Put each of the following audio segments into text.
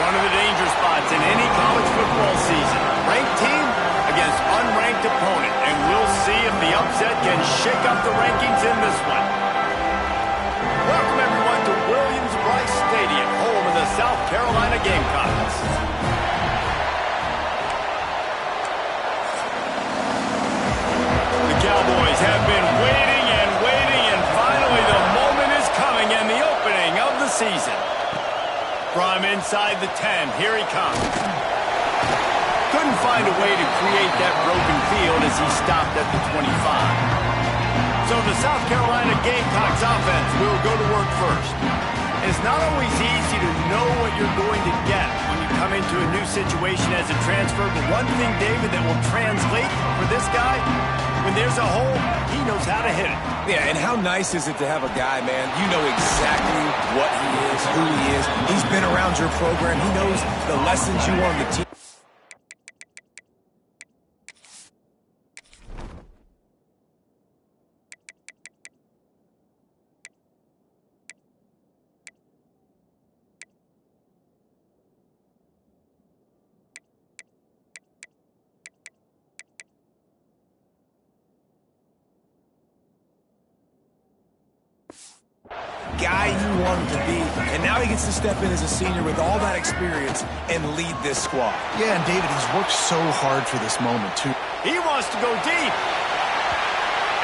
One of the danger spots in any college football season. Ranked team against unranked opponent. And we'll see if the upset can shake up the rankings in this one. Welcome, everyone, to Williams-Brice Stadium, home of the South Carolina Gamecocks. The Cowboys have been waiting and waiting, and finally the moment is coming and the opening of the season. From inside the 10, here he comes. Couldn't find a way to create that broken field as he stopped at the 25. So the South Carolina Gamecocks offense will go to work first. It's not always easy to know what you're going to get when you come into a new situation as a transfer, but one thing, David, that will translate for this guy, when there's a hole, he knows how to hit it. Yeah, and how nice is it to have a guy, man, you know exactly what he is, who he is. He's been around your program. He knows the lessons you want the team. Guy you wanted to be, and now he gets to step in as a senior with all that experience and lead this squad. Yeah, and David, he's worked so hard for this moment, too. He wants to go deep.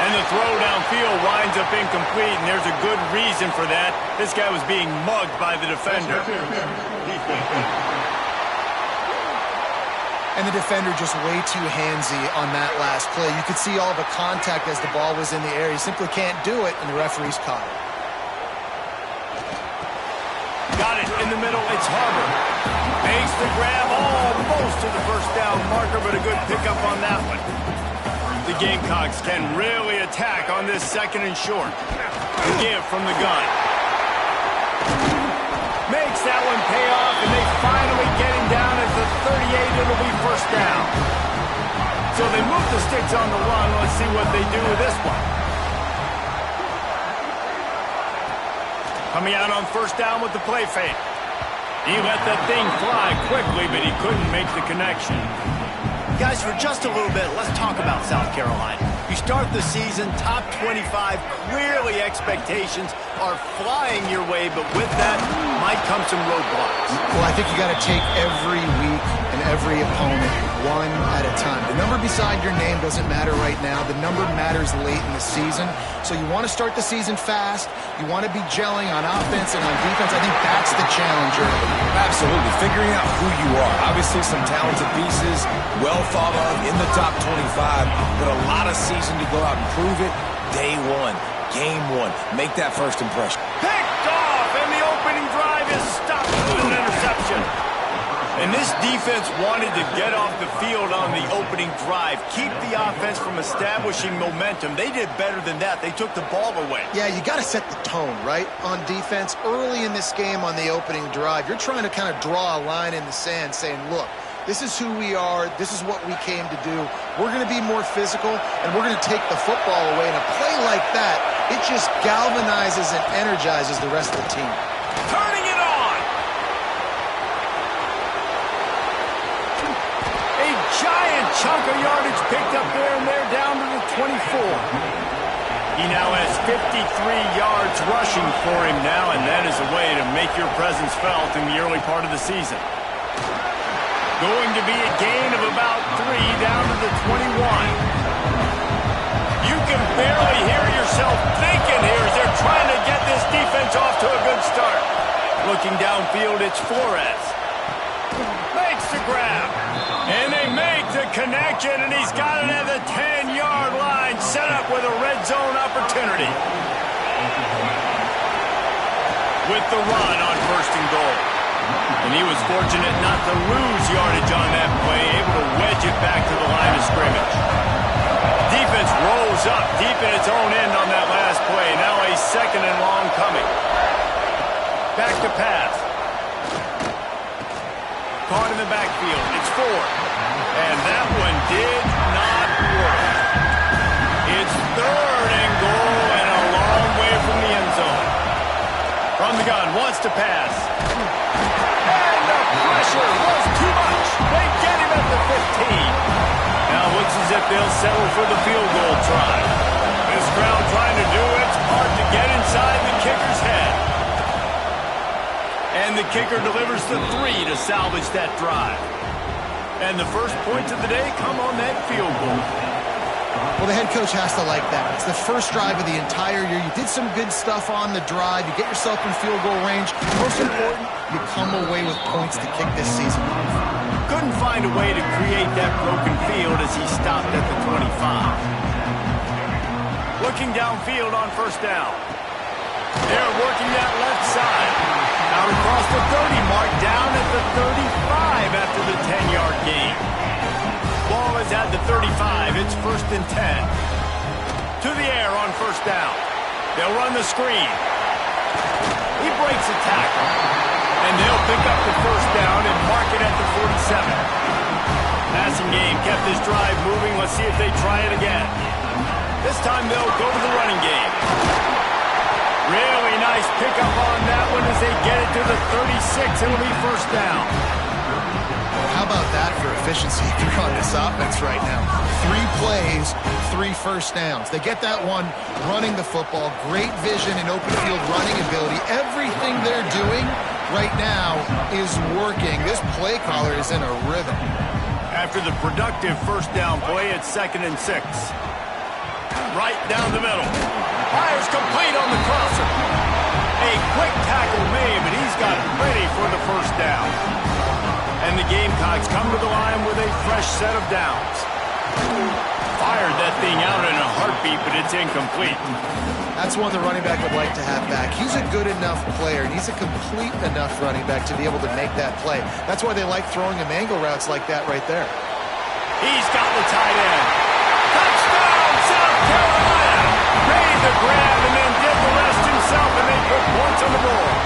And the throw downfield winds up incomplete, and there's a good reason for that. This guy was being mugged by the defender. And the defender just way too handsy on that last play. You could see all the contact as the ball was in the air. He simply can't do it, and the referee's caught it. Got it in the middle. It's Harbor. Makes the grab almost to the first down marker, but a good pickup on that one. The Gamecocks can really attack on this second and short. The give from the gun. Makes that one pay off, and they finally get him down at the 38. It'll be first down. So they move the sticks on the run. Let's see what they do with this one. Coming out on first down with the play fake. He let that thing fly quickly, but he couldn't make the connection. Guys, for just a little bit, let's talk about South Carolina. You start the season top 25. Clearly expectations are flying your way, but with that might come some roadblocks. Well, I think you got to take every week and every opponent one at a time. The number beside your name doesn't matter right now. The number matters late in the season. So you want to start the season fast. You want to be gelling on offense and on defense. I think that's the challenge early. Absolutely. Figuring out who you are. Obviously some talented pieces, well thought of in the top 25, but a lot of season to go out and prove it. Day one, game one. Make that first impression. Picked off, and the opening drive is stopped with an interception. And this defense wanted to get off the field on the opening drive, keep the offense from establishing momentum. They did better than that. They took the ball away. Yeah, you got to set the tone, right, on defense. Early in this game on the opening drive, you're trying to kind of draw a line in the sand saying, look, this is who we are. This is what we came to do. We're going to be more physical, and we're going to take the football away. And a play like that, it just galvanizes and energizes the rest of the team. Turning it on. A giant chunk of yardage picked up there, and they're down to the 24. He now has 53 yards rushing for him now, and that is a way to make your presence felt in the early part of the season. Going to be a gain of about 3 down to the 21. You can barely hear yourself thinking here as they're trying to get this defense off to a good start. Looking downfield, it's Flores. Makes the grab. And they make the connection, and he's got it at the 10-yard line, set up with a red zone opportunity. With the run on first and goal. And he was fortunate not to lose yardage on that play, able to wedge it back to the line of scrimmage. Defense rose up deep in its own end on that last play. Now a second and long coming. Back to pass. Caught in the backfield. It's Ford. And that one did not work. It's third and goal and a long way from the end zone. From the gun, wants to pass. And the they'll settle for the field goal try. This crowd trying to do its part to get inside the kicker's head. And the kicker delivers the 3 to salvage that drive. And the first points of the day come on that field goal. Well, the head coach has to like that. It's the first drive of the entire year. You did some good stuff on the drive. You get yourself in field goal range. Most important, you come away with points to kick this season off. Couldn't find a way to create that broken field as he stopped at the 25. Looking downfield on first down. They're working that left side. Out across the 30 mark, down at the 35 after the 10-yard gain. Ball is at the 35. It's 1st and 10. To the air on first down. They'll run the screen. He breaks a tackle. And they'll pick up the first down and mark it at the 47. Passing game kept this drive moving. Let's see if they try it again. This time they'll go to the running game. Really nice pickup on that one as they get it to the 36. It'll be first down. How about that for efficiency on this offense right now? 3 plays, 3 first downs. They get that one running the football. Great vision and open field running ability. Everything they're doing right now is working. This play caller is in a rhythm. After the productive first down play, it's 2nd and 6. Right down the middle. Fires complete on the crosser. A quick tackle made, but he's got ready for the first down. And the Gamecocks come to the line with a fresh set of downs. Fired that thing out in a heartbeat, but it's incomplete. That's one the running back would like to have back. He's a good enough player, and he's a complete enough running back to be able to make that play. That's why they like throwing him angle routes like that right there. He's got the tight end. Touchdown, South Carolina! Made the grab and then did the rest himself, and they put points on the board.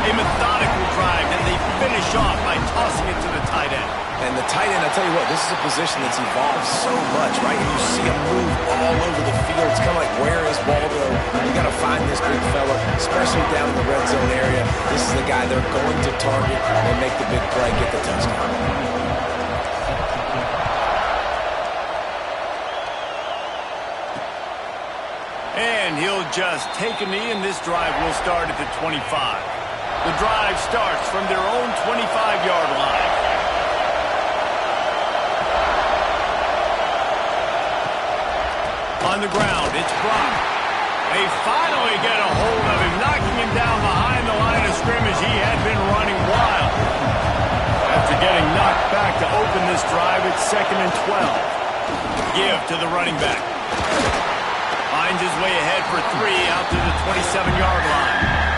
A methodical drive that they finish off by tossing it to the tight end. And the tight end, I tell you what, this is a position that's evolved so much, right? And you see him move all over the field. It's kind of like, where is Waldo? You got to find this big fella, especially down in the red zone area. This is the guy they're going to target and make the big play, get the touchdown. And he'll just take a knee, and this drive will start at the 25. The drive starts from their own 25-yard line. On the ground, it's Brock. They finally get a hold of him, knocking him down behind the line of scrimmage. He had been running wild. After getting knocked back to open this drive, it's 2nd and 12. Give to the running back. Finds his way ahead for 3 out to the 27-yard line.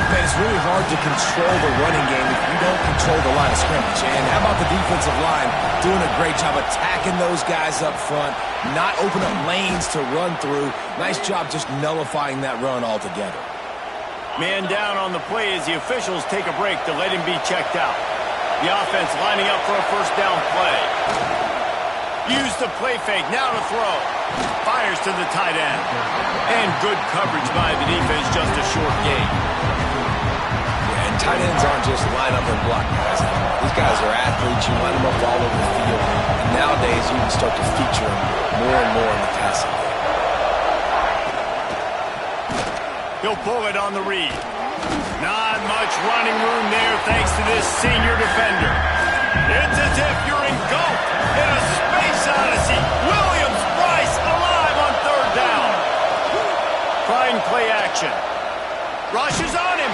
Man, it's really hard to control the running game if you don't control the line of scrimmage. And how about the defensive line doing a great job attacking those guys up front, not open up lanes to run through. Nice job just nullifying that run altogether. Man down on the play as the officials take a break to let him be checked out. The offense lining up for a first down play. Use the play fake, now to throw. Fires to the tight end. And good coverage by the defense, just a short gain. And tight ends aren't just line up and block guys. These guys are athletes. You line them up all over the field. And nowadays, you can start to feature them more and more in the passing game. He'll pull it on the read. Not much running room there thanks to this senior defender. It's as if you're engulfed in a space odyssey. Williams-Brice alive on third down. Trying play action. Rushes on him.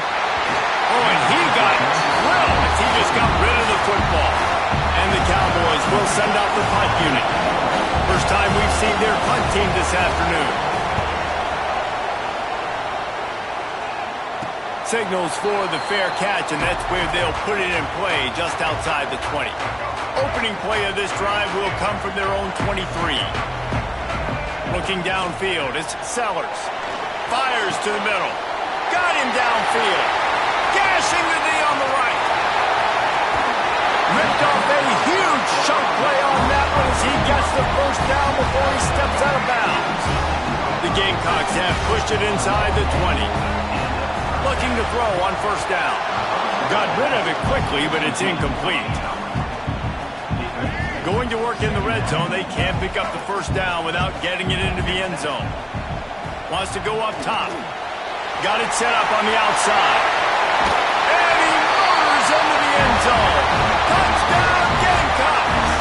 Oh, and he got drilled as he just got rid of the football. And the Cowboys will send out the punt unit. First time we've seen their punt team this afternoon. Signals for the fair catch, and that's where they'll put it in play just outside the 20. Opening play of this drive will come from their own 23. Looking downfield, it's Sellers. Fires to the middle. Got him downfield. Gashing the knee on the right. Ripped off a huge chunk play on that one as he gets the first down before he steps out of bounds. The Gamecocks have pushed it inside the 20. Looking to throw on first down. Got rid of it quickly, but it's incomplete. Going to work in the red zone, they can't pick up the first down without getting it into the end zone. Wants to go up top. Got it set up on the outside. And he motors into the end zone. Touchdown, Gamecocks!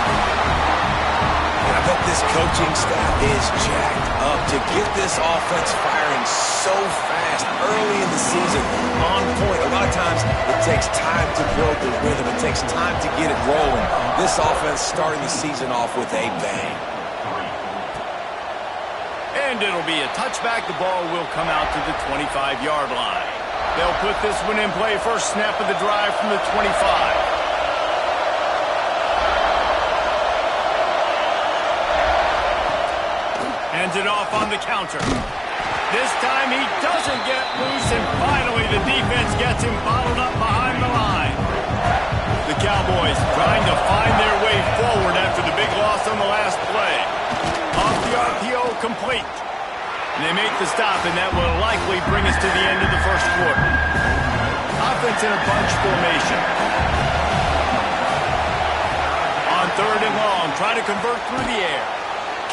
I bet this coaching staff is jacked up to get this offense firing so fast early in the season, on point. A lot of times it takes time to build the rhythm. It takes time to get it rolling. This offense starting the season off with a bang. And it'll be a touchback. The ball will come out to the 25-yard line. They'll put this one in play. First snap of the drive from the 25. Hands it off on the counter. This time he doesn't get loose, and finally the defense gets him bottled up behind the line. The Cowboys trying to find their way forward after the big loss on the last play. Off the RPO, complete. And they make the stop, and that will likely bring us to the end of the first quarter. Offense in a bunch formation. On third and long, try to convert through the air.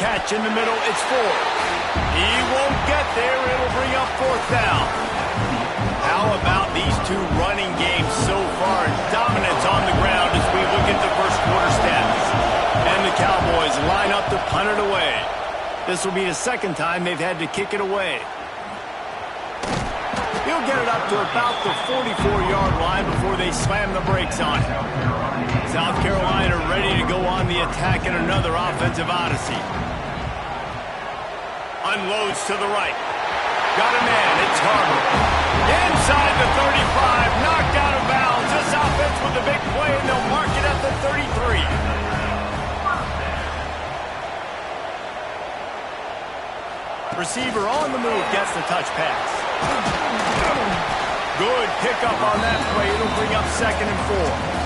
Catch in the middle, it's Ford. He won't get there, it'll bring up fourth down. How about these two running games so far? Dominance on the ground as we look at the first quarter stats. And the Cowboys line up to punt it away. This will be the second time they've had to kick it away. He'll get it up to about the 44-yard line before they slam the brakes on it. South Carolina ready to go on the attack in another offensive odyssey. Unloads to the right. Got a man, it's Harper. Inside the 35, knocked out of bounds. This offense with a big play, and they'll mark it at the 33. Receiver on the move, gets the touch pass. Good pickup on that play. It'll bring up second and 4.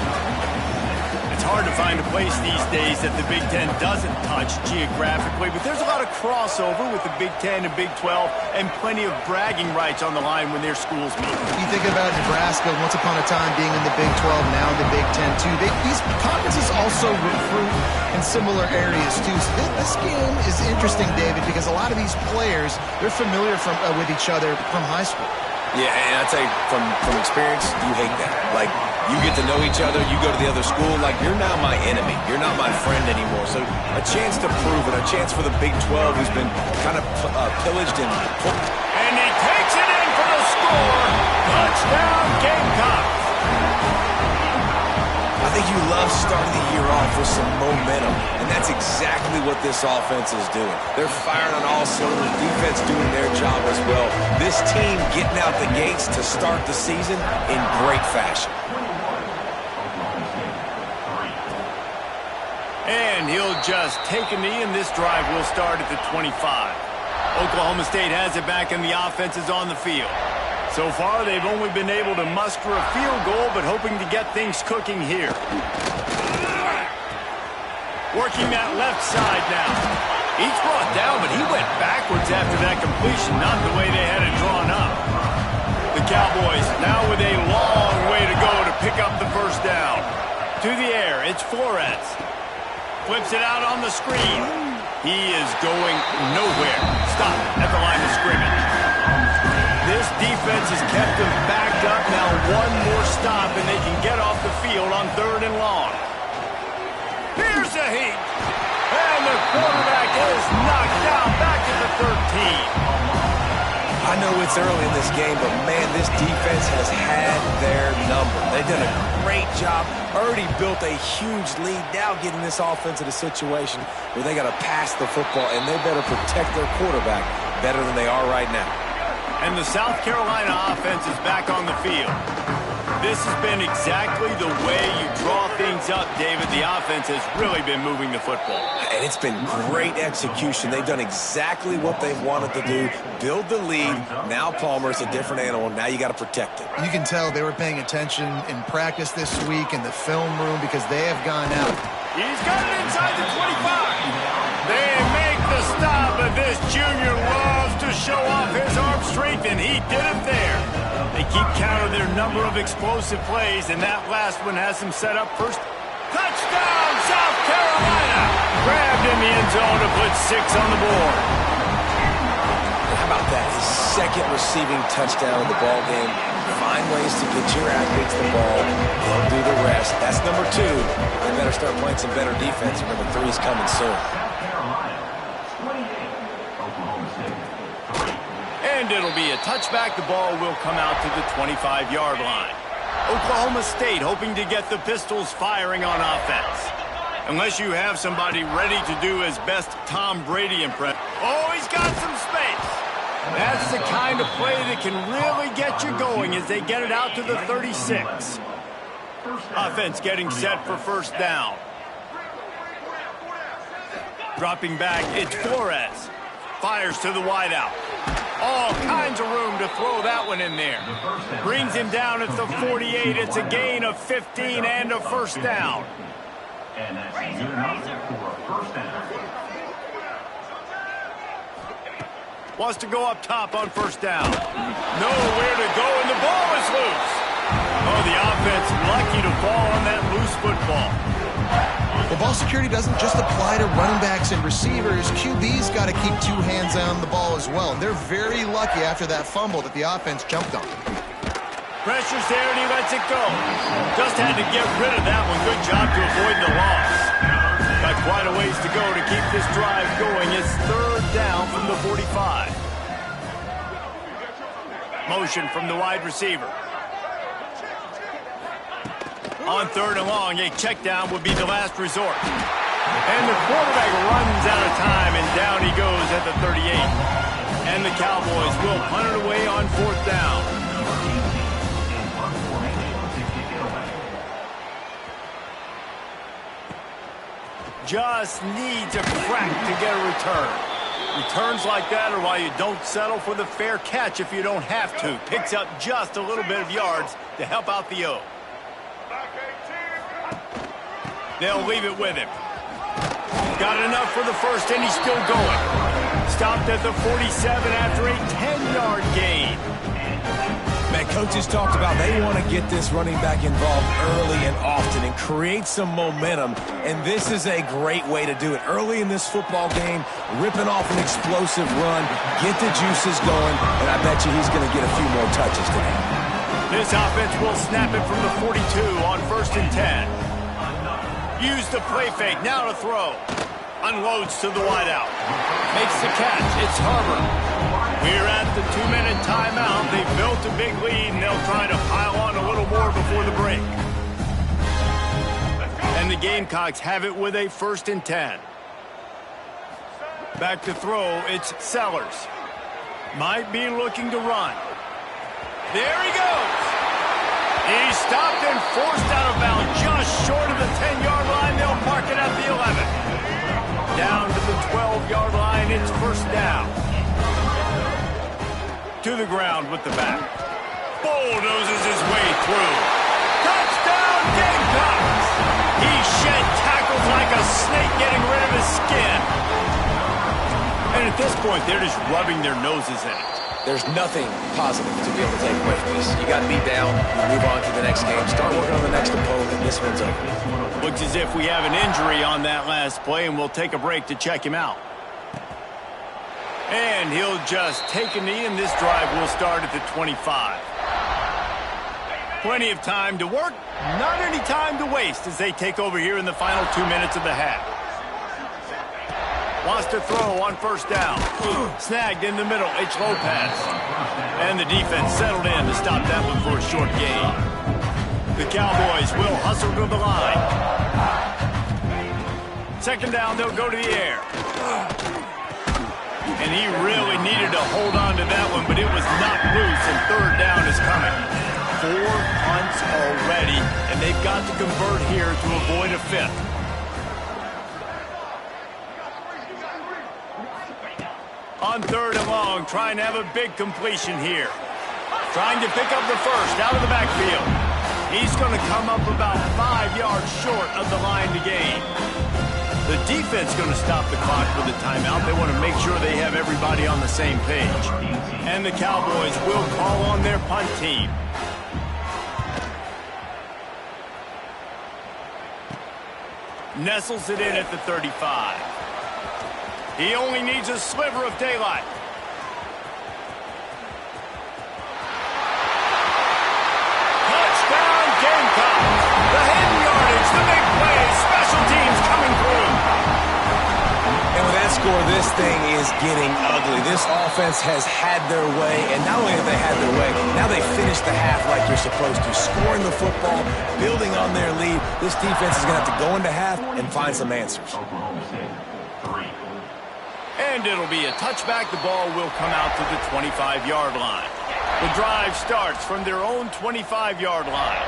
It's hard to find a place these days that the Big Ten doesn't touch geographically, but there's a lot of crossover with the Big Ten and Big 12 and plenty of bragging rights on the line when their schools meet. You think about Nebraska once upon a time being in the Big 12, now in the Big 10 too. These conferences also recruit in similar areas too. So this game is interesting, David, because a lot of these players, they're familiar with each other from high school. Yeah, and I'd say from experience, you hate that. Like, you get to know each other, you go to the other school, like, you're now my enemy. You're not my friend anymore. So a chance to prove it, a chance for the Big 12 who's been kind of pillaged and put. And he takes it in for the score. Touchdown, Gamecocks. I think you love starting the year off with some momentum, and that's exactly what this offense is doing. They're firing on all cylinders, defense doing their job as well. This team getting out the gates to start the season in great fashion. And he'll just take a knee, and this drive will start at the 25. Oklahoma State has it back, and the offense is on the field. So far, they've only been able to muster a field goal, but hoping to get things cooking here. Working that left side now. He's brought down, but he went backwards after that completion, not the way they had it drawn up. The Cowboys now with a long way to go to pick up the first down. To the air, it's Flores. Flips it out on the screen. He is going nowhere. Stop at the line of scrimmage. This defense has kept them backed up. Now one more stop, and they can get off the field on third and long. Here's a heat. And the quarterback is knocked down back at the 13. I know it's early in this game, but, man, this defense has had their number. They've done a great job, already built a huge lead, now getting this offense in a situation where they got to pass the football, and they better protect their quarterback better than they are right now. And the South Carolina offense is back on the field. This has been exactly the way you draw things up, David. The offense has really been moving the football. And it's been great execution. They've done exactly what they wanted to do. Build the lead. Now Palmer's a different animal. Now you got to protect it. You can tell they were paying attention in practice this week in the film room because they have gone out. He's got it inside the 25. They make the stop, but this junior loves to show off his arm strength, and he did it there. They keep count of their number of explosive plays, and that last one has them set up first. Touchdown, South Carolina grabbed in the end zone to put 6 on the board. How about that? His second receiving touchdown of the ball game. Find ways to get your athletes the ball. They'll do the rest. That's number 2. They better start playing some better defense, and number 3 is coming soon. And it'll be a touchback. The ball will come out to the 25-yard line. Oklahoma State hoping to get the Pistols firing on offense. Unless you have somebody ready to do his best Tom Brady impression. Oh, he's got some space. That's the kind of play that can really get you going as they get it out to the 36. Offense getting set for first down. Dropping back, it's Flores. Fires to the wideout. All kinds of room to throw that one in there. Brings him down at the 48. It's a gain of 15 and a first down. And that's good enough for a first down. Wants to go up top on first down. Nowhere to go, and the ball is loose. Oh, the offense lucky to fall on that loose football. Well, ball security doesn't just apply to running backs and receivers. QB's got to keep 2 hands on the ball as well. And they're very lucky after that fumble that the offense jumped on. Pressure's there, and he lets it go. Just had to get rid of that one. Good job to avoid the loss. Got quite a ways to go to keep this drive going. It's third down from the 45. Motion from the wide receiver. On third and long, a check down would be the last resort. And the quarterback runs out of time, and down he goes at the 38. And the Cowboys will punt it away on fourth down. Just needs a crack to get a return. Returns like that are why you don't settle for the fair catch if you don't have to. Picks up just a little bit of yards to help out the O. They'll leave it with him. Got enough for the first, and he's still going. Stopped at the 47 after a 10-yard gain. Man, coaches talked about they want to get this running back involved early and often and create some momentum, and this is a great way to do it. Early in this football game, ripping off an explosive run, get the juices going, and I bet you he's going to get a few more touches today. This offense will snap it from the 42 on first and 10. Use the play fake, now to throw. Unloads to the wideout. Makes the catch, it's Harbor. We're at the 2-minute timeout. They've built a big lead, and they'll try to pile on a little more before the break. And the Gamecocks have it with a first and 10. Back to throw, it's Sellers. Might be looking to run. There he goes. He's stopped and forced out of bounds just short of the 10-yard line. They'll park it at the 11. Down to the 12-yard line, it's first down. To the ground with the back. Bulldozes his way through. Touchdown, Gamecocks! He shed tackles like a snake getting rid of his skin. And at this point, they're just rubbing their noses in it. There's nothing positive to be able to take away from this. You got beat down, you move on to the next game, start working on the next opponent, this one's over. Looks as if we have an injury on that last play, and we'll take a break to check him out. And he'll just take a knee, and this drive will start at the 25. Plenty of time to work, not any time to waste as they take over here in the final 2 minutes of the half. Wants to throw on first down. Snagged in the middle, it's Lopez. And the defense settled in to stop that one for a short gain. The Cowboys will hustle to the line. Second down, they'll go to the air. And he really needed to hold on to that one, but it was knocked loose, and third down is coming. 4 punts already, and they've got to convert here to avoid a fifth. On third and long, trying to have a big completion here. Trying to pick up the first out of the backfield. He's going to come up about 5 yards short of the line to gain. The defense going to stop the clock with a timeout. They want to make sure they have everybody on the same page. And the Cowboys will call on their punt team. Nestles it in at the 35. He only needs a sliver of daylight. Touchdown, Gamecocks. The hidden yardage, the big play, special teams coming through. And with that score, this thing is getting ugly. This offense has had their way, and not only have they had their way, now they finish the half like they're supposed to, scoring the football, building on their lead. This defense is going to have to go into half and find some answers. And it'll be a touchback. The ball will come out to the 25-yard line. The drive starts from their own 25-yard line.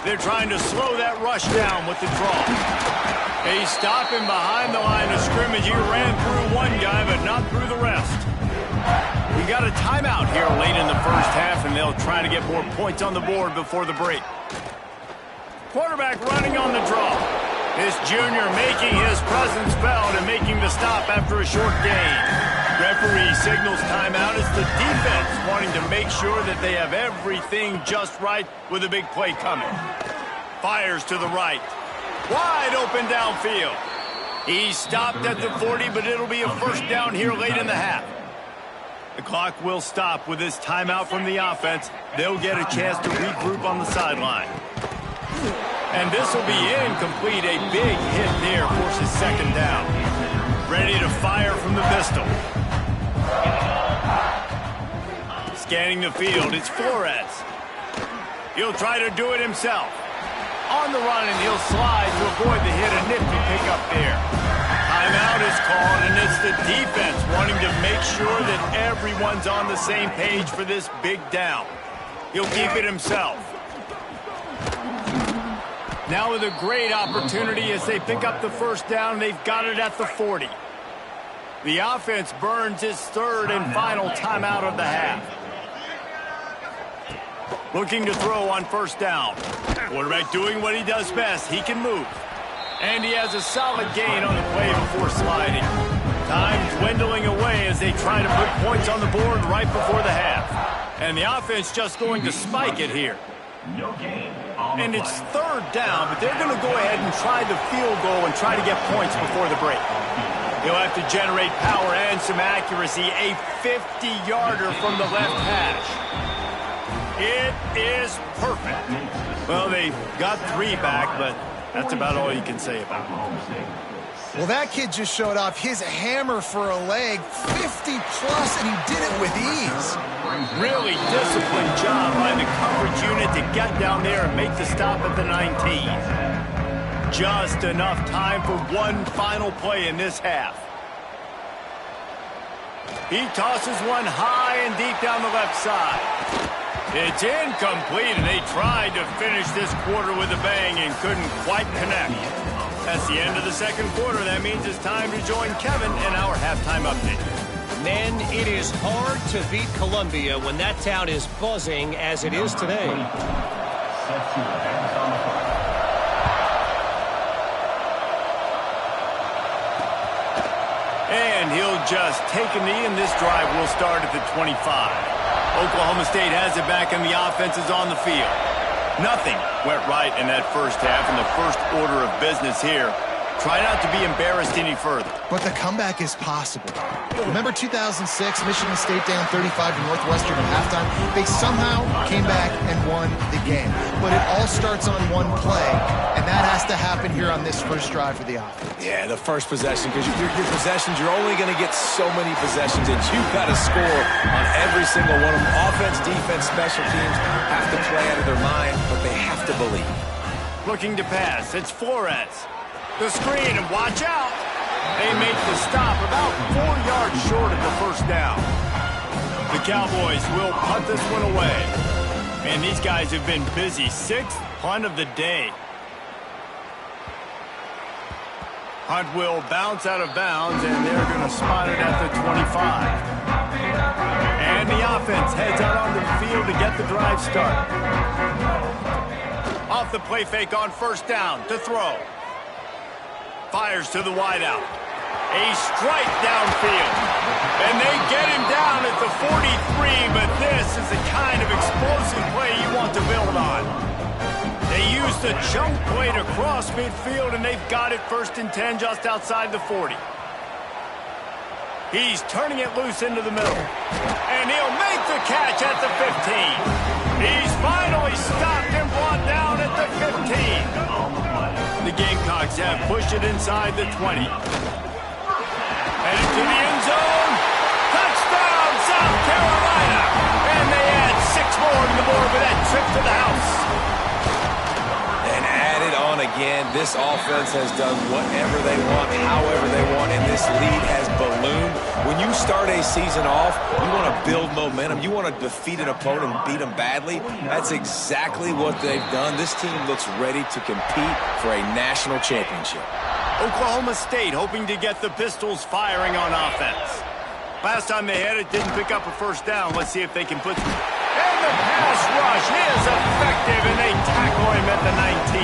They're trying to slow that rush down with the draw. They stop him behind the line of scrimmage. He ran through one guy, but not through the rest. We got a timeout here late in the first half, and they'll try to get more points on the board before the break. Quarterback running on the draw. This junior making his presence felt and making the stop after a short gain. Referee signals timeout. It's the defense wanting to make sure that they have everything just right with a big play coming. Fires to the right. Wide open downfield. He stopped at the 40, but it'll be a first down here late in the half. The clock will stop with this timeout from the offense. They'll get a chance to regroup on the sideline. And this will be incomplete. A big hit there forces second down. Ready to fire from the pistol. Scanning the field, it's Flores. He'll try to do it himself. On the run, and he'll slide to avoid the hit. A nifty pickup there. Timeout is called, and it's the defense wanting to make sure that everyone's on the same page for this big down. He'll keep it himself. Now with a great opportunity as they pick up the first down. They've got it at the 40. The offense burns its third and final timeout of the half. Looking to throw on first down. Quarterback doing what he does best. He can move. And he has a solid gain on the play before sliding. Time dwindling away as they try to put points on the board right before the half. And the offense just going to spike it here. And it's third down, but they're going to go ahead and try the field goal and try to get points before the break. He'll have to generate power and some accuracy. A 50-yarder from the left hash. It is perfect. Well, they got 3 back, but that's about all you can say about it. Well, that kid just showed off his hammer for a leg, 50-plus, and he did it with ease. Really disciplined job by the coverage unit to get down there and make the stop at the 19. Just enough time for one final play in this half. He tosses one high and deep down the left side. It's incomplete, and they tried to finish this quarter with a bang and couldn't quite connect. That's the end of the second quarter. That means it's time to join Kevin in our halftime update. Men, it is hard to beat Columbia when that town is buzzing as it is today. And he'll just take a knee, and this drive will start at the 25. Oklahoma State has it back, and the offense is on the field. Nothing went right in that first half, and the first order of business here. Try not to be embarrassed any further. But the comeback is possible. Remember 2006, Michigan State down 35 to Northwestern at halftime? They somehow came back and won the game. But it all starts on one play, and that has to happen here on this first drive for the offense. Yeah, the first possession, because your possessions, you're only going to get so many possessions, and you've got to score on every single one of them. Offense, defense, special teams have to play out of their mind, but they have to believe. Looking to pass, it's Flores. The screen, and watch out. They make the stop about 4 yards short of the first down. The Cowboys will punt this one away. And these guys have been busy. 6th punt of the day. Hunt will bounce out of bounds, and they're going to spot it at the 25. And the offense heads out onto the field to get the drive started. Off the play fake on first down to throw. Fires to the wideout. A strike downfield. And they get him down at the 43, but this is the kind of explosive play you want to build on. They used the chunk play to cross midfield, and they've got it 1st and 10 just outside the 40. He's turning it loose into the middle. And he'll make the catch at the 15. He's finally stopped and brought down at the 15. The Gamecocks have pushed it inside the 20. Headed to the end zone. Touchdown, South Carolina. And they add 6 more to the board with that trip to the house. And added on again, this offense has done whatever they want, however they want, and this lead has ballooned. When you start a season off, you want to build momentum. You want to defeat an opponent and beat them badly. That's exactly what they've done. This team looks ready to compete for a national championship. Oklahoma State hoping to get the Pistols firing on offense. Last time they had it, didn't pick up a 1st down. Let's see if they can put... And the pass rush is effective, and they tackle him at the 19.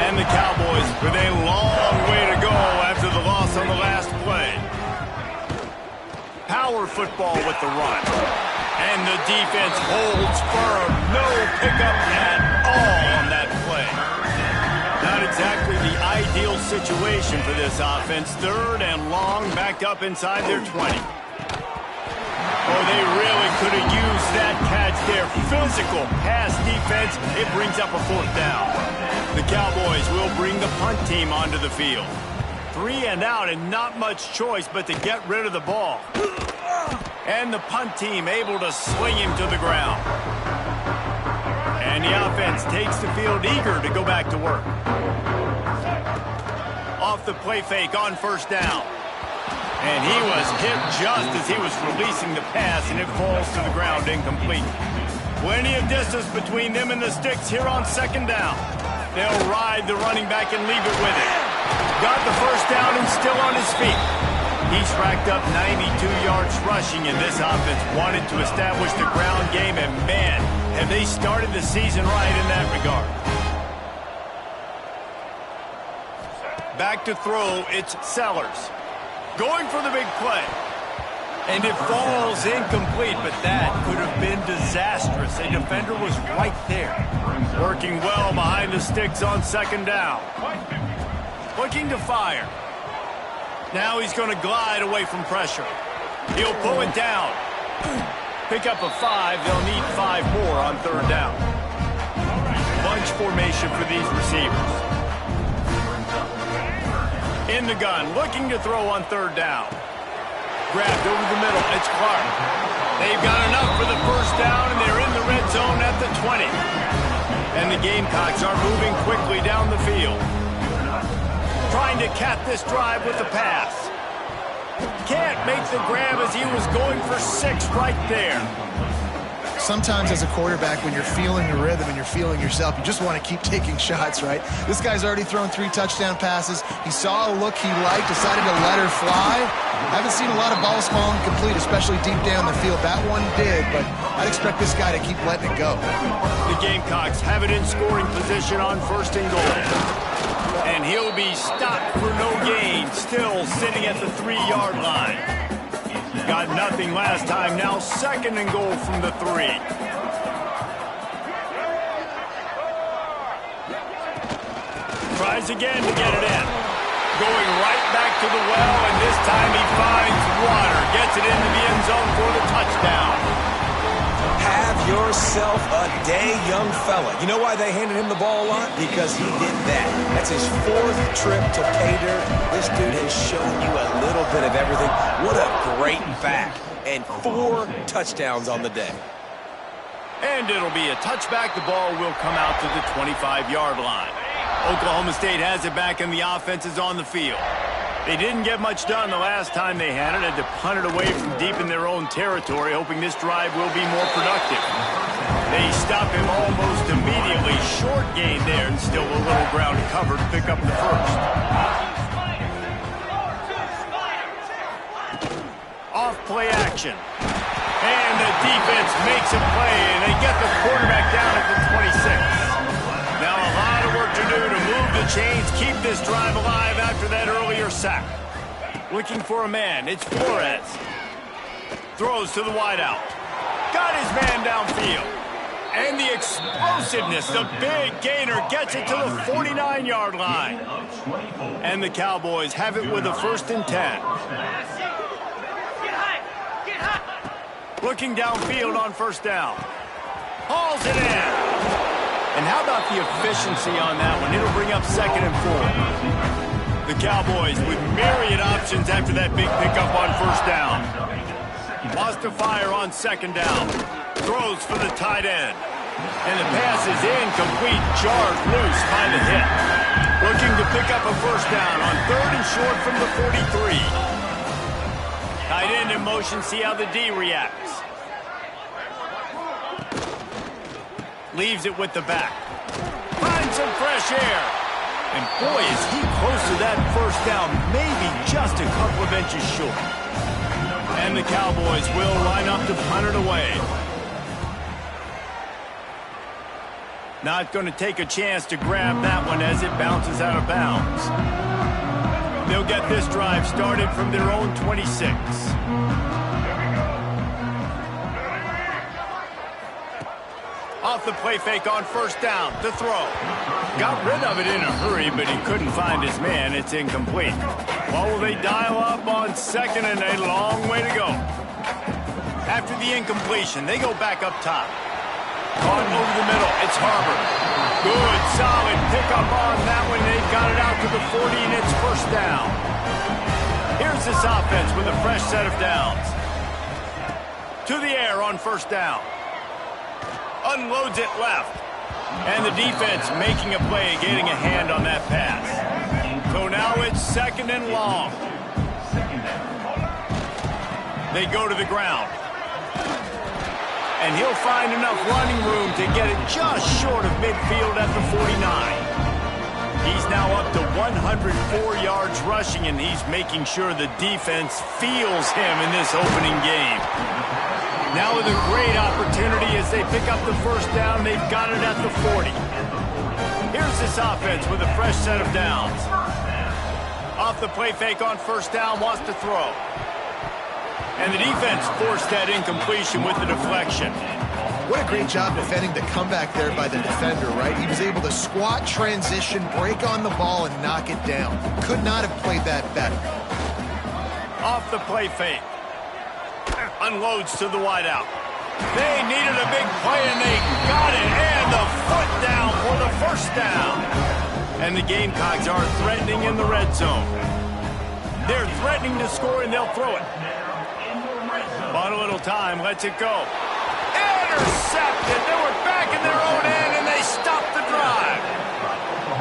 And the Cowboys with a long way to go after the loss on the last play. Power football with the run. And the defense holds firm. No pickup at all on that play. Not exactly the ideal situation for this offense. 3rd and long, backed up inside their 20. Oh, they really could have used that catch there. Physical pass defense. It brings up a 4th down. The Cowboys will bring the punt team onto the field. 3 and out and not much choice but to get rid of the ball. And the punt team able to sling him to the ground. And the offense takes the field eager to go back to work. Off the play fake on 1st down. And he was hit just as he was releasing the pass, and it falls to the ground incomplete. Plenty of distance between them and the sticks here on 2nd down. They'll ride the running back and leave it with it. Got the 1st down and still on his feet. He's racked up 92 yards rushing, and this offense wanted to establish the ground game, and man, have they started the season right in that regard. Back to throw, it's Sellers. Going for the big play. And it falls incomplete, but that could have been disastrous. A defender was right there. Working well behind the sticks on 2nd down. Looking to fire. Now he's going to glide away from pressure. He'll pull it down. Pick up a 5. They'll need 5 more on 3rd down. Bunch formation for these receivers. In the gun, looking to throw on 3rd down. Grabbed over the middle, it's Clark. They've got enough for the 1st down, and they're in the red zone at the 20. And the Gamecocks are moving quickly down the field. Trying to cap this drive with the pass. Can't make the grab as he was going for 6 right there. Sometimes as a quarterback, when you're feeling the rhythm and you're feeling yourself, you just want to keep taking shots, right? This guy's already thrown 3 touchdown passes. He saw a look he liked, decided to let her fly. Haven't seen a lot of balls falling complete, especially deep down the field. That one did, but I'd expect this guy to keep letting it go. The Gamecocks have it in scoring position on 1st and goal. And he'll be stopped for no gain, still sitting at the 3-yard line. Got nothing last time, now 2nd and goal from the 3. Tries again to get it in. Going right back to the well, and this time he finds water. Gets it into the end zone for the touchdown. Have yourself a day, young fella. You know why they handed him the ball a lot? Because he did that. That's his 4th trip to pay dirt. This dude has shown you a little bit of everything. What a great back. And 4 touchdowns on the day. And it'll be a touchback. The ball will come out to the 25-yard line. Oklahoma State has it back, and the offense is on the field. They didn't get much done the last time they had it. Had to punt it away from deep in their own territory, hoping this drive will be more productive. They stop him almost immediately. Short gain there, and still a little ground cover to pick up the 1st. Off play action. And the defense makes a play, and they get the quarterback down at the 26. Now a lot of work to do to move the chains, keep this drive alive after that earlier sack. Looking for a man, it's Flores. Throws to the wideout. Got his man downfield. And the explosiveness, the big gainer gets it to the 49-yard line. And the Cowboys have it with a 1st and 10. Looking downfield on 1st down. Hauls it in. And how about the efficiency on that one? It'll bring up 2nd and 4. The Cowboys with myriad options after that big pickup on 1st down. Lost to fire on 2nd down. Throws for the tight end. And the pass is incomplete, jarred loose by the hit. Looking to pick up a 1st down on 3rd and short from the 43. Tight end in motion, see how the D reacts. Leaves it with the back. Finds some fresh air. And boy, is he close to that 1st down, maybe just a couple of inches short. And the Cowboys will line up to punt it away. Not going to take a chance to grab that one as it bounces out of bounds. They'll get this drive started from their own 26. Off the play fake on 1st down, to throw. Got rid of it in a hurry, but he couldn't find his man. It's incomplete. Well, will they dial up on 2nd and a long way to go? After the incompletion, they go back up top. Caught over the middle, it's Harbour. Good, solid pickup on that one. They've got it out to the 40, and it's 1st down. Here's this offense with a fresh set of downs. To the air on 1st down. Unloads it left. And the defense making a play, getting a hand on that pass. So now it's 2nd and long. They go to the ground. And he'll find enough running room to get it just short of midfield at the 49. He's now up to 104 yards rushing, and he's making sure the defense feels him in this opening game. Now with a great opportunity as they pick up the 1st down, they've got it at the 40. Here's this offense with a fresh set of downs. Off the play fake on 1st down, wants to throw. And the defense forced that incompletion with the deflection. What a great job defending the comeback there by the defender, right? He was able to squat, transition, break on the ball, and knock it down. Could not have played that better. Off the play fake. Unloads to the wideout. They needed a big play, and they got it. And the foot down for the 1st down. And the Gamecocks are threatening in the red zone. They're threatening to score, and they'll throw it. Bought a little time, lets it go. Intercepted. They were back in their own end, and they stopped the drive.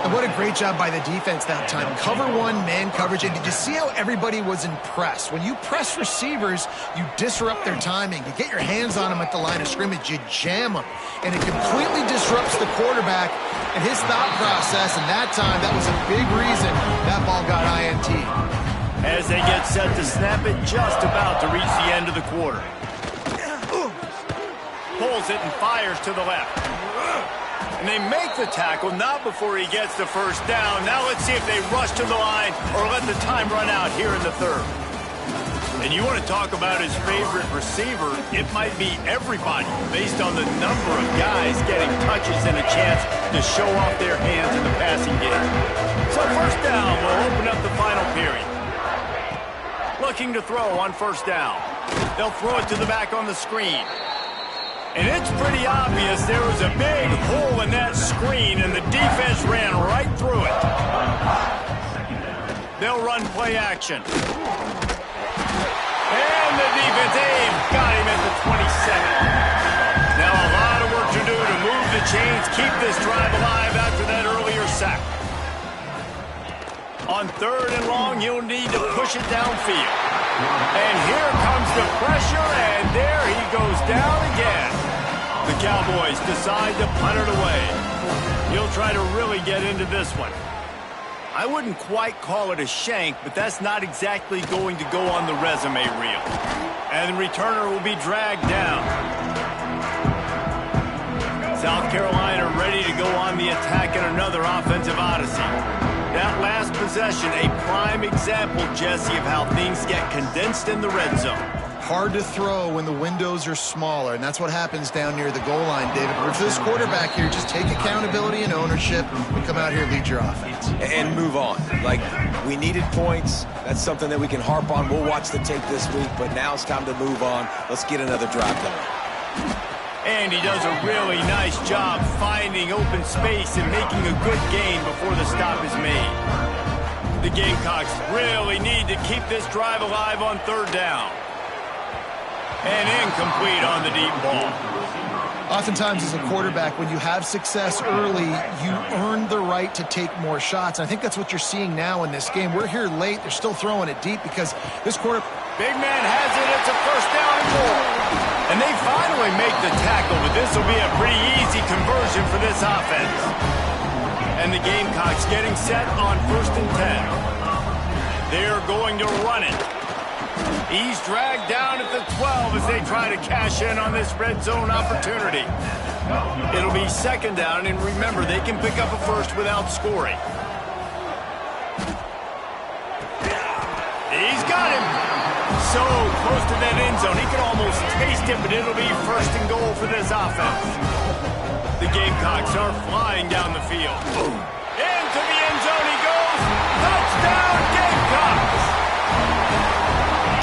And what a great job by the defense that time. Cover 1, man coverage. And did you see how everybody was impressed? When you press receivers, you disrupt their timing. You get your hands on them at the line of scrimmage. You jam them. And it completely disrupts the quarterback and his thought process. And that time, that was a big reason that ball got INT. As they get set to snap it, just about to reach the end of the quarter. Pulls it and fires to the left. And they make the tackle, not before he gets the 1st down. Now let's see if they rush to the line or let the time run out here in the 3rd. And you want to talk about his favorite receiver, it might be everybody based on the number of guys getting touches and a chance to show off their hands in the passing game. So 1st down will open up the final period. Looking to throw on 1st down. They'll throw it to the back on the screen. And it's pretty obvious there was a big hole in that screen, and the defense ran right through it. They'll run play action. And the defense, they've got him at the 27. Now a lot of work to do to move the chains, keep this drive alive after that earlier sack. On 3rd and long, he'll need to push it downfield. And here comes the pressure, and there he goes down again. The Cowboys decide to punt it away. He'll try to really get into this one. I wouldn't quite call it a shank, but that's not exactly going to go on the resume reel. And the returner will be dragged down. South Carolina ready to go on the attack in another offensive odyssey. That last possession, a prime example, Jesse, of how things get condensed in the red zone. Hard to throw when the windows are smaller, and that's what happens down near the goal line, David. But for this quarterback here, just take accountability and ownership and come out here and lead your offense. And move on. Like, we needed points. That's something that we can harp on. We'll watch the tape this week, but now it's time to move on. Let's get another drive going. And he does a really nice job finding open space and making a good gain before the stop is made. The Gamecocks really need to keep this drive alive on third down. And incomplete on the deep ball. Oftentimes as a quarterback, when you have success early, you earn the right to take more shots. And I think that's what you're seeing now in this game. We're here late. They're still throwing it deep because this quarter... Big man has it. It's a first down and more. And they finally make the tackle, but this will be a pretty easy conversion for this offense. And the Gamecocks getting set on 1st and 10. They're going to run it. He's dragged down at the 12 as they try to cash in on this red zone opportunity. It'll be 2nd down, and remember, they can pick up a first without scoring. He's got him. So close to that end zone. He can almost taste it, but it'll be 1st and goal for this offense. The Gamecocks are flying down the field. Into the end zone he goes. Touchdown, Gamecocks!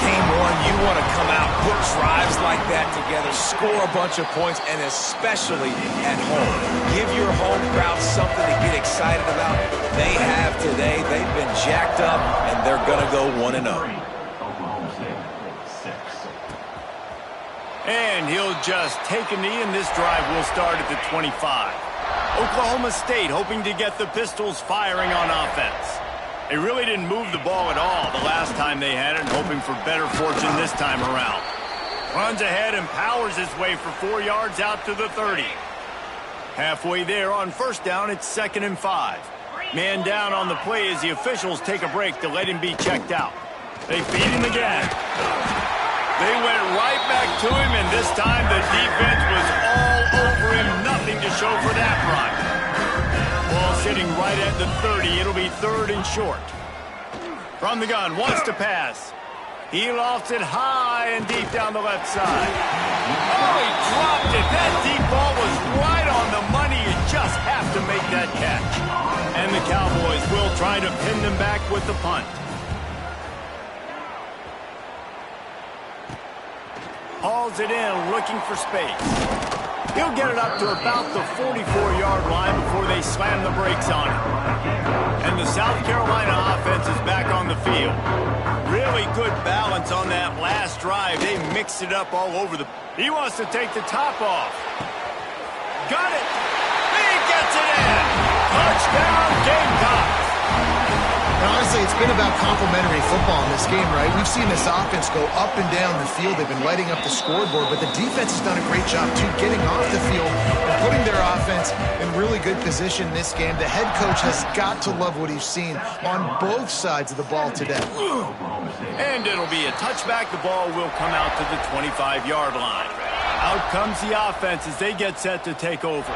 Game one, you want to come out, put drives like that together, score a bunch of points, and especially at home. Give your home crowd something to get excited about. They have today. They've been jacked up, and they're going to go 1-0. And he'll just take a knee, and this drive will start at the 25. Oklahoma State hoping to get the Pistols firing on offense. They really didn't move the ball at all the last time they had it, and hoping for better fortune this time around. Runs ahead and powers his way for 4 yards out to the 30. Halfway there on 1st down, it's 2nd and 5. Man down on the play as the officials take a break to let him be checked out. They feed him again. They went right back to him, and this time the defense was all over him. Nothing to show for that run. Ball sitting right at the 30. It'll be 3rd and short. From the gun, wants to pass. He lofts it high and deep down the left side. Oh, he dropped it. That deep ball was right on the money. You just have to make that catch. And the Cowboys will try to pin them back with the punt. Hauls it in, looking for space. He'll get it up to about the 44-yard line before they slam the brakes on it. And the South Carolina offense is back on the field. Really good balance on that last drive. They mixed it up all over the... He wants to take the top off. Got it. He gets it in. Touchdown, Gamecocks. And honestly, it's been about complementary football in this game, right? We've seen this offense go up and down the field. They've been lighting up the scoreboard, but the defense has done a great job, too, getting off the field and putting their offense in really good position in this game. The head coach has got to love what he's seen on both sides of the ball today. And it'll be a touchback. The ball will come out to the 25-yard line. Out comes the offense as they get set to take over.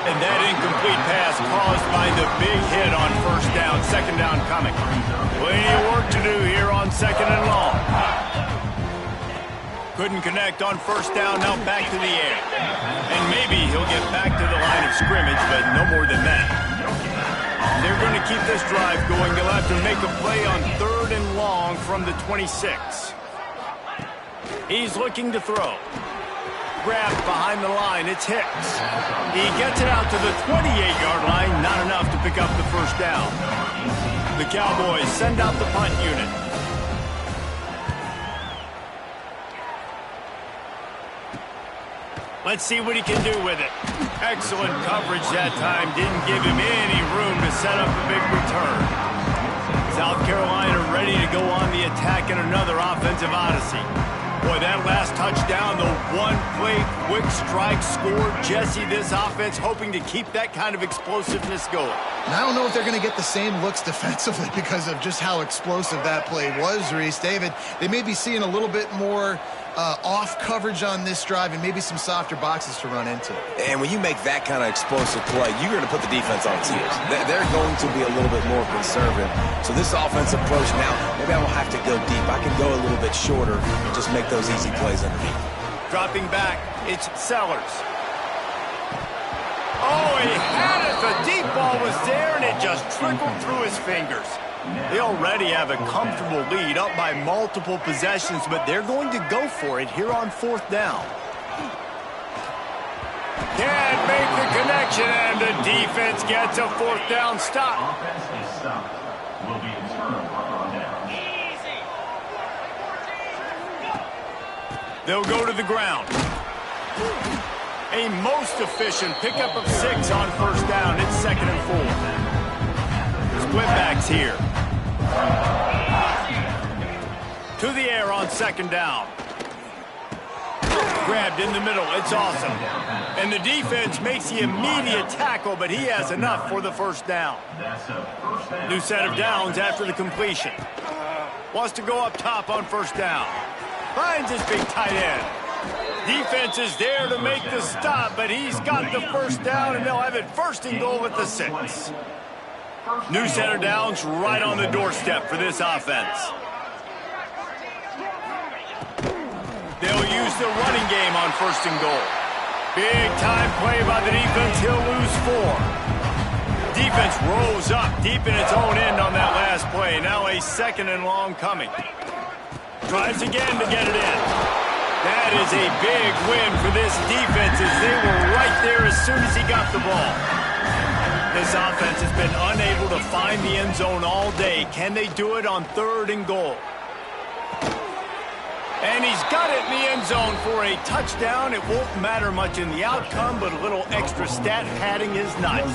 And that incomplete pass caused by the big hit on 1st down, 2nd down coming. Plenty of work to do here on 2nd and long. Couldn't connect on 1st down, now back to the air. And maybe he'll get back to the line of scrimmage, but no more than that. They're going to keep this drive going. They'll have to make a play on 3rd and long from the 26. He's looking to throw. Grabbed behind the line, it's Hicks. He gets it out to the 28-yard line, not enough to pick up the 1st down. The Cowboys send out the punt unit. Let's see what he can do with it. Excellent coverage that time, didn't give him any room to set up a big return. South Carolina ready to go on the attack in another offensive odyssey. Boy, that last touchdown, the one-play quick strike score. Jesse, this offense hoping to keep that kind of explosiveness going. And I don't know if they're going to get the same looks defensively because of just how explosive that play was, Reese. David, they may be seeing a little bit more off coverage on this drive and maybe some softer boxes to run into. And when you make that kind of explosive play, you're going to put the defense on its heels. They're going to be a little bit more conservative. So this offensive approach now, maybe I don't have to go deep. I can go a little bit shorter and just make those easy plays underneath. Dropping back, it's Sellers. Oh, he had it. The deep ball was there, and it just trickled through his fingers. They already have a comfortable lead up by multiple possessions, but they're going to go for it here on 4th down. Can't make the connection, and the defense gets a 4th down stop. Offense is stopped. Will be returned on down. They'll go to the ground. A most efficient pickup of 6 on 1st down. It's 2nd and 4. Split backs here. To the air on 2nd down. Grabbed in the middle. It's awesome. And the defense makes the immediate tackle, but he has enough for the 1st down. New set of downs after the completion. Wants to go up top on 1st down. Finds his big tight end. Defense is there to make the stop, but he's got the 1st down, and they'll have it 1st and goal at the 6. New center downs right on the doorstep for this offense. They'll use the running game on 1st and goal. Big time play by the defense. He'll lose 4. Defense rolls up deep in its own end on that last play. Now a 2nd and long coming. Tries again to get it in. That is a big win for this defense as they were right there as soon as he got the ball. This offense has been unable to find the end zone all day. Can they do it on 3rd and goal? And he's got it in the end zone for a touchdown. It won't matter much in the outcome, but a little extra stat padding is nice.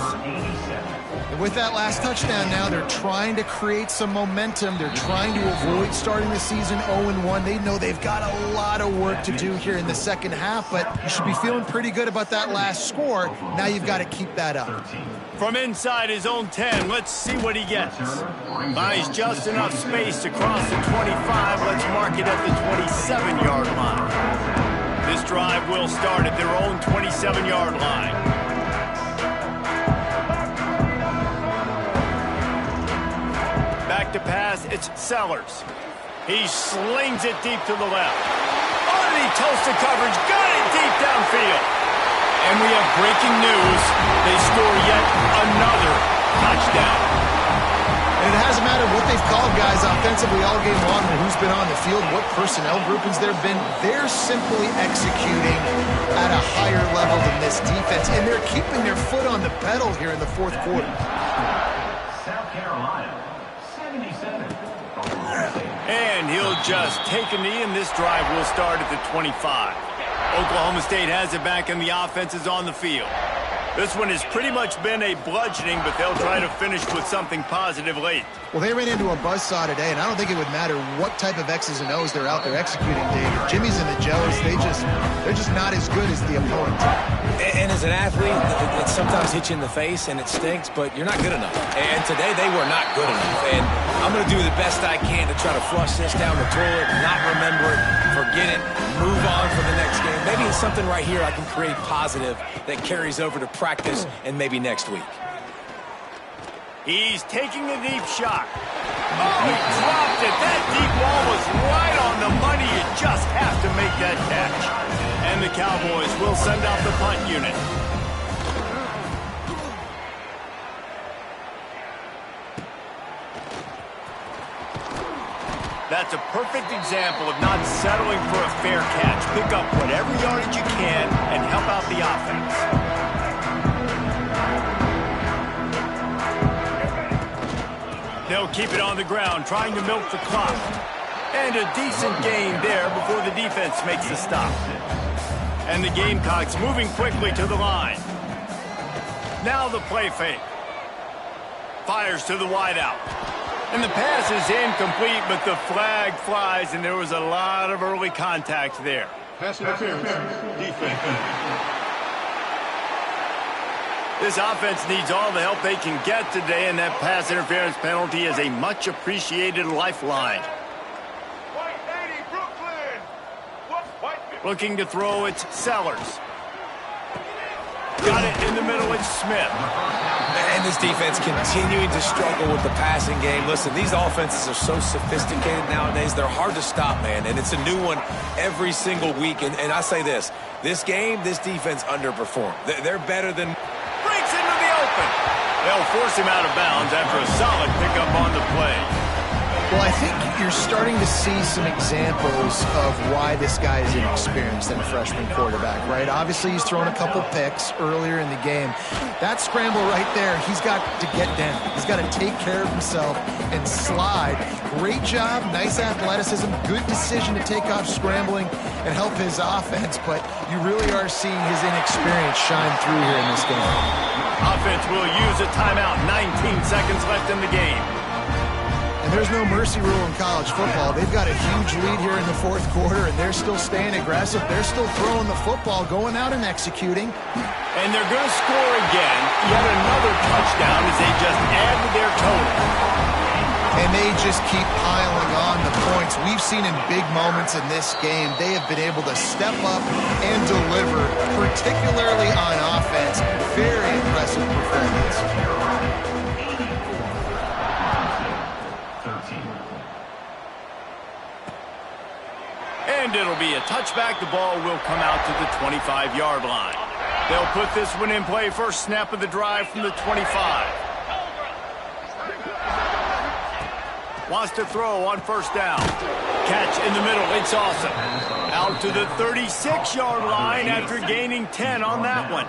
And with that last touchdown now, they're trying to create some momentum. They're trying to avoid starting the season 0-1. They know they've got a lot of work to do here in the 2nd half, but you should be feeling pretty good about that last score. Now you've got to keep that up. From inside his own 10, let's see what he gets. Buys just enough space to cross the 25. Let's mark it at the 27-yard line. This drive will start at their own 27-yard line. Back to pass, it's Sellers. He slings it deep to the left. Underneath toasted coverage, got it deep downfield. And we have breaking news. They score yet another touchdown. And it hasn't mattered what they've called guys offensively all game long or who's been on the field, what personnel groupings there have been. They're simply executing at a higher level than this defense, and they're keeping their foot on the pedal here in the 4th quarter. South Carolina, 77. And he'll just take a knee, and this drive will start at the 25. Oklahoma State has it back, and the offense is on the field. This one has pretty much been a bludgeoning, but they'll try to finish with something positive late. Well, they ran into a buzzsaw today, and I don't think it would matter what type of X's and O's they're out there executing, Dave. Jimmy's and the Joes, they're just not as good as the opponent. And as an athlete, it sometimes hits you in the face and it stinks, but you're not good enough. And today they were not good enough. And I'm going to do the best I can to try to flush this down the toilet, not remember it, forget it, move on for the next game. Maybe it's something right here I can create positive that carries over to practice and maybe next week. He's taking a deep shot. Oh, he dropped it. That deep ball was right on the money. You just have to make that catch. And the Cowboys will send out the punt unit. That's a perfect example of not settling for a fair catch. Pick up whatever yardage you can and help out the offense. They'll keep it on the ground, trying to milk the clock. And a decent gain there before the defense makes the stop. And the Gamecocks moving quickly to the line. Now the play fake. Fires to the wideout. And the pass is incomplete, but the flag flies, and there was a lot of early contact there. Pass interference. Defense. This offense needs all the help they can get today, and that pass interference penalty is a much appreciated lifeline. Looking to throw, it's Sellers. Got it in the middle, it's Smith. And this defense continuing to struggle with the passing game. Listen, these offenses are so sophisticated nowadays. They're hard to stop, man. And it's a new one every single week. And I say this game, this defense underperformed. They're better than... Breaks into the open. They'll force him out of bounds after a solid pickup on the play. Well, I think you're starting to see some examples of why this guy is inexperienced than a freshman quarterback, right? Obviously, he's thrown a couple picks earlier in the game. That scramble right there, he's got to get down. He's got to take care of himself and slide. Great job, nice athleticism, good decision to take off scrambling and help his offense, but you really are seeing his inexperience shine through here in this game. Offense will use a timeout. 19 seconds left in the game. And there's no mercy rule in college football. They've got a huge lead here in the fourth quarter, and they're still staying aggressive. They're still throwing the football, going out and executing. And they're going to score again. Yet another touchdown as they just add to their total. And they just keep piling on the points. We've seen in big moments in this game, they have been able to step up and deliver, particularly on offense. Very impressive performance. And it'll be a touchback. The ball will come out to the 25-yard line. They'll put this one in play. First snap of the drive from the 25. Wants to throw on first down. Catch in the middle. It's awesome. Out to the 36-yard line after gaining 10 on that one.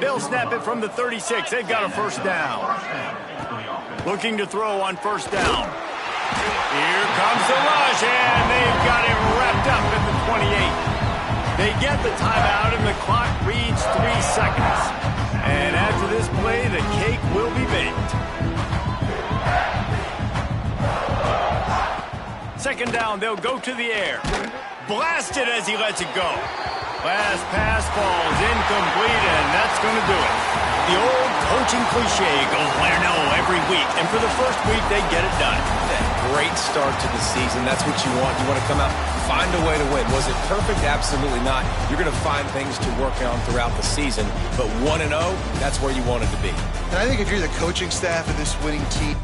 They'll snap it from the 36. They've got a first down. Looking to throw on first down. Here comes the rush, and they've got it wrapped up at the 28. They get the timeout, and the clock reads 3 seconds. And after this play, the cake will be baked. Second down, they'll go to the air. Blasted as he lets it go. Last pass falls incomplete, and that's going to do it. The old coaching cliche, go win or no every week. And for the first week, they get it done. Great start to the season. That's what you want. You want to come out, find a way to win. Was it perfect? Absolutely not. You're going to find things to work on throughout the season. But 1-0, that's where you want it to be. And I think if you're the coaching staff of this winning team,